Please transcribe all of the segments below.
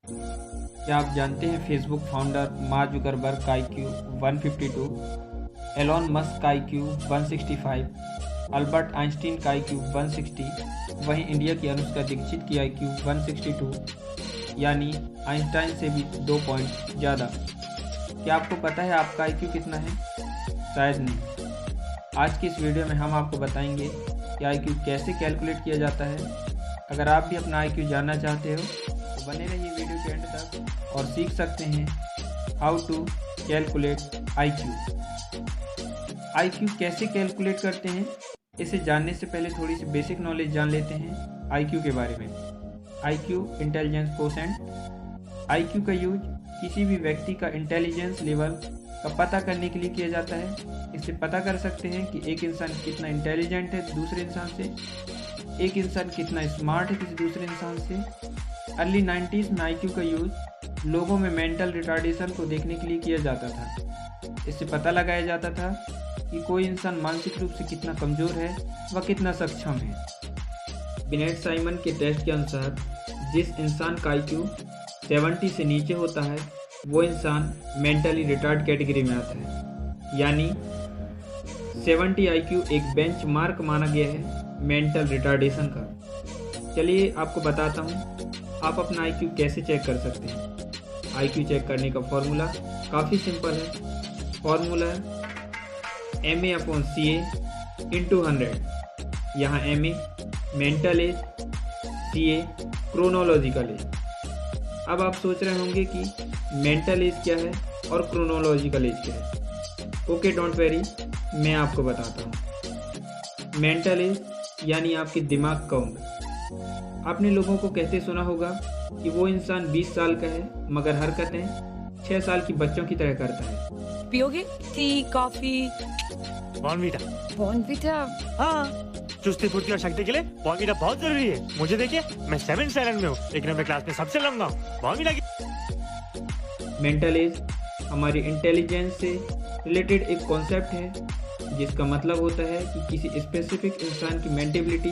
क्या आप जानते हैं फेसबुक फाउंडर मार्क जुकरबर्ग का IQ 152, एलॉन मस्क का IQ 165, अल्बर्ट आइंस्टीन का IQ 160, वहीं इंडिया की अनुष्का दीक्षित की IQ 162, यानी आइंस्टाइन से भी 2 पॉइंट ज़्यादा। क्या आपको पता है आपका IQ कितना है? शायद नहीं। आज की इस वीडियो में हम आपको बताएंगे कि IQ कैसे कैलकुलेट किया जाता है। अगर आप भी अपना IQ जानना चाहते हो तो बने रहिए वीडियो के एंड तक और सीख सकते हैं how to calculate IQ। IQ कैसे कैलकुलेट करते हैं, इसे जानने से पहले थोड़ी सी बेसिक नॉलेज जान लेते हैं IQ के बारे में। IQ intelligence quotient. IQ का यूज किसी भी व्यक्ति का इंटेलिजेंस लेवल का पता करने के लिए किया जाता है। इससे पता कर सकते हैं कि एक इंसान कितना इंटेलिजेंट है दूसरे इंसान से, एक इंसान कितना स्मार्ट है किसी दूसरे इंसान से। अर्ली 90s में IQ का यूज लोगों में मेंटल रिटार्डेशन को देखने के लिए किया जाता था। इससे पता लगाया जाता था कि कोई इंसान मानसिक रूप से कितना कमज़ोर है व कितना सक्षम है। बिनेट साइमन के टेस्ट के अनुसार जिस इंसान का IQ 70 से नीचे होता है वो इंसान मेंटली रिटार्ड कैटेगरी में आता है, यानी 70 IQ एक बेंच मार्क माना गया है मेंटल रिटार्डेशन का। चलिए आपको बताता हूँ आप अपना IQ कैसे चेक कर सकते हैं। IQ चेक करने का फॉर्मूला काफ़ी सिंपल है। फॉर्मूला है MA/CA × 100। यहाँ MA mental as, CA chronological age. अब आप सोच रहे होंगे कि मेंटल एज क्या है और क्रोनोलॉजिकल एज क्या है। ओके, डोंट वेरी, मैं आपको बताता हूँ। मेंटल एज यानी आपके दिमाग का उम्र। आपने लोगों को कहते सुना होगा कि वो इंसान 20 साल का है मगर हरकतें 6 साल की बच्चों की तरह करता है। पियोगे टी, कॉफी? बॉर्नवीटा। बॉर्नवीटा? हाँ, चुस्ती फुर्ती और शक्ति के लिए बॉर्नवीटा बहुत जरूरी है। मुझे देखिए, मैं 7th स्टैंडर्ड में हूँ लेकिन अपने क्लास में सबसे लंबा हूँ। बॉर्नवीटा की मेंटल एज हमारी इंटेलिजेंस से रिलेटेड एक कॉन्सेप्ट है, जिसका मतलब होता है कि किसी स्पेसिफिक इंसान की मेंटेबिलिटी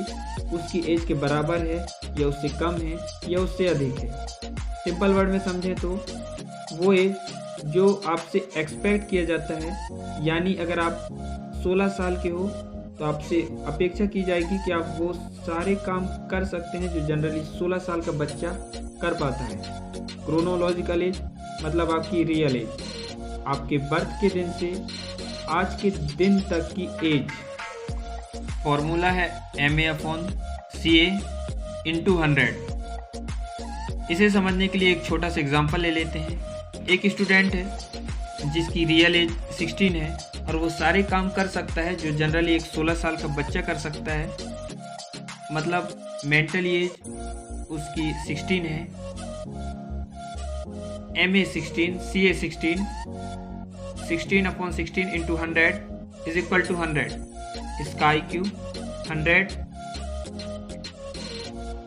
उसकी एज के बराबर है या उससे कम है या उससे अधिक है। सिंपल वर्ड में समझें तो वो एज जो आपसे एक्सपेक्ट किया जाता है, यानी अगर आप 16 साल के हो तो आपसे अपेक्षा की जाएगी कि आप वो सारे काम कर सकते हैं जो जनरली 16 साल का बच्चा कर पाता है। क्रोनोलॉजिकल एज मतलब आपकी रियल एज, आपके बर्थ के दिन से आज के दिन तक की एज। फॉर्मूला है MA/CA × 100। इसे समझने के लिए एक छोटा सा एग्जांपल ले लेते हैं। एक स्टूडेंट है जिसकी रियल एज 16 है और वो सारे काम कर सकता है जो जनरली एक 16 साल का बच्चा कर सकता है। मतलब मेंटल एज उसकी 16 है। MA 16, CA 16, 16/16 × 100 is equal to 100। इसका IQ 100।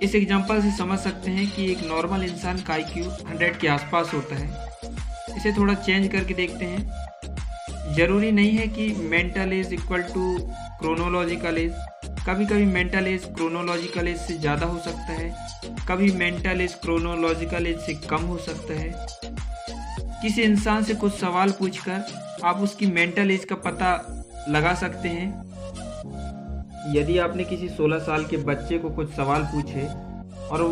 इस एग्जांपल से समझ सकते हैं कि एक नॉर्मल इंसान का IQ 100 के आसपास होता है। इसे थोड़ा चेंज करके देखते हैं। ज़रूरी नहीं है कि mental age equal to chronological age. कभी कभी मेंटल एज क्रोनोलॉजिकल एज से ज़्यादा हो सकता है, कभी मेंटल एज क्रोनोलॉजिकल एज से कम हो सकता है। किसी इंसान से कुछ सवाल पूछकर आप उसकी मेंटल एज का पता लगा सकते हैं। यदि आपने किसी 16 साल के बच्चे को कुछ सवाल पूछे और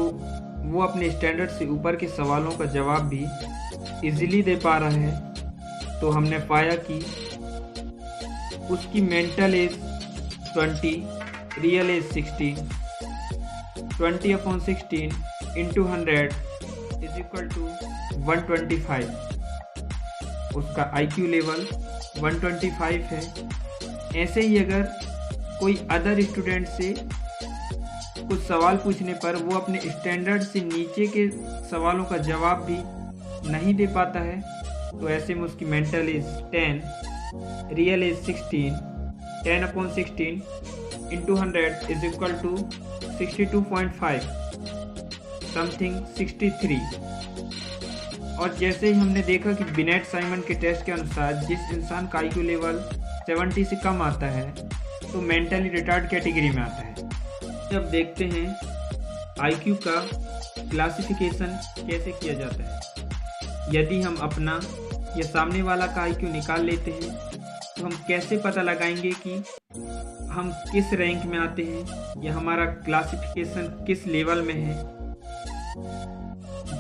वो अपने स्टैंडर्ड से ऊपर के सवालों का जवाब भी इजीली दे पा रहा है, तो हमने पाया कि उसकी mental age 20, real age 16। 20/16 × 100 is equal to 125। उसका IQ लेवल 125 है। ऐसे ही अगर कोई अदर स्टूडेंट से कुछ सवाल पूछने पर वो अपने स्टैंडर्ड से नीचे के सवालों का जवाब भी नहीं दे पाता है, तो ऐसे में उसकी mental age 10, real age 16। 10/16 × 100 is equal to 62.5, something 63। और जैसे ही हमने देखा कि बिनेट साइमन के टेस्ट के अनुसार जिस इंसान का IQ लेवल 70 से कम आता है तो मेंटली रिटार्ड कैटेगरी में आता है। जब देखते हैं IQ का क्लासिफिकेशन कैसे किया जाता है। यदि हम अपना या सामने वाला का IQ निकाल लेते हैं तो हम कैसे पता लगाएंगे कि हम किस रैंक में आते हैं या हमारा क्लासिफिकेशन किस लेवल में है।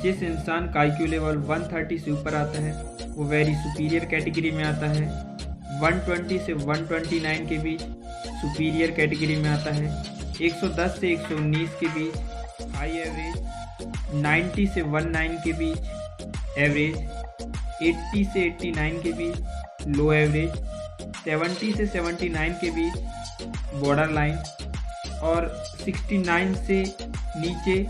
जिस इंसान का IQ लेवल 130 से ऊपर आता है वो वेरी सुपीरियर कैटेगरी में आता है। 120 से 129 के बीच सुपीरियर कैटेगरी में आता है। 110 से 119 के बीच हाई एवरेज। 90 से 19 के बीच एवरेज। 80 से 89 के बीच लो एवरेज। 70 से 79 के बीच बॉर्डर लाइन और 69 से नीचे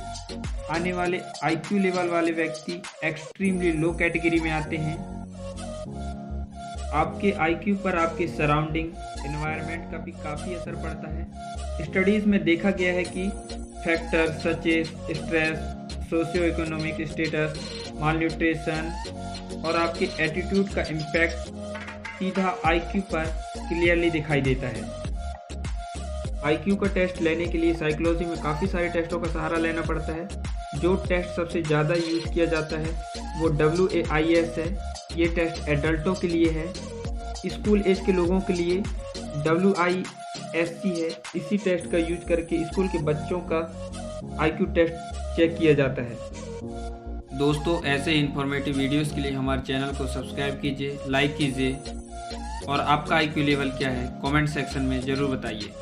आने वाले IQ लेवल वाले व्यक्ति एक्सट्रीमली लो कैटेगरी में आते हैं। आपके IQ पर आपके सराउंडिंग एनवायरनमेंट का भी काफ़ी असर पड़ता है। स्टडीज़ में देखा गया है कि factor such as stress, socio economic status, malnutrition और आपके एटीट्यूड का इम्पैक्ट सीधा IQ पर क्लियरली दिखाई देता है। IQ का टेस्ट लेने के लिए साइकोलॉजी में काफ़ी सारे टेस्टों का सहारा लेना पड़ता है। जो टेस्ट सबसे ज़्यादा यूज़ किया जाता है वो WAIS है। ये टेस्ट एडल्टों के लिए है। स्कूल एज के लोगों के लिए WISC है। इसी टेस्ट का यूज करके स्कूल के बच्चों का IQ टेस्ट चेक किया जाता है। दोस्तों, ऐसे इन्फॉर्मेटिव वीडियोस के लिए हमारे चैनल को सब्सक्राइब कीजिए, लाइक कीजिए और आपका IQ लेवल क्या है कमेंट सेक्शन में ज़रूर बताइए।